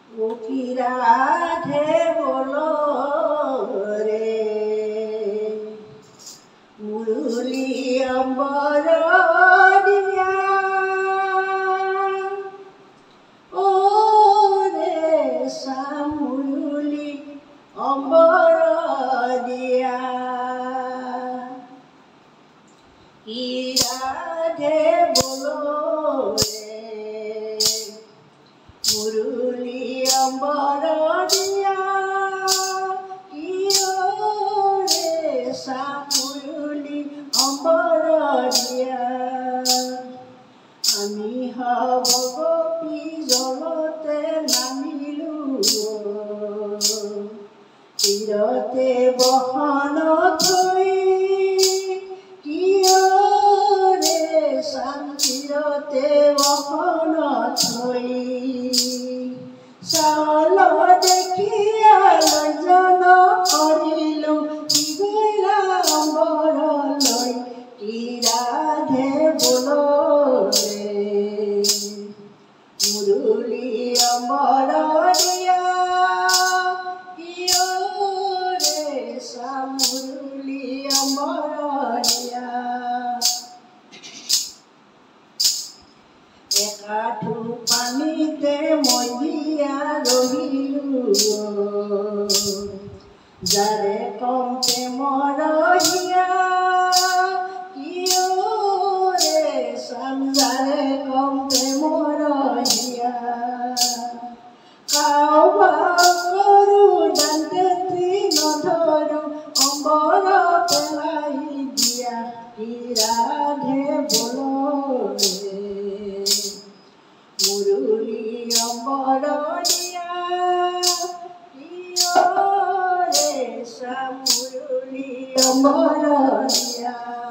ও কি রাধে বলো রে মুরলি অম্বর দিয়া ও রে মুরলি অম্বর দিয়া কি রাধে বলো রে মুরলি অম্বর দিয়া কি রে মুরলি অম্বর দিয়া আমি হব গোপী জলতে নামিলু তীরতে বহন থৈ রে শান্তিরতে বহন থৈ চাউল দেখিয়া লজ্জন কৰিলো কি গলা অম্বৰলৈ কি ৰাধে বোলো ৰে মুৰলি অম্বৰ দিয়া কি ৰে মুৰলি অম্বৰ দিয়া একাঠু পানীতে মই দিয়া ৰহিলো যাৰে কম প্ৰেমৰ হিয়া কি ৰে যাৰে কম প্ৰেমৰ হিয়া কাবা কৰো দান্তে নধৰো অম্বৰ পেলাই দিয়া কি ৰাধে বোলো ৰে মুৰলি অম্বৰ দিয়া কি ৰে মুৰলি অম্বৰ দিয়া।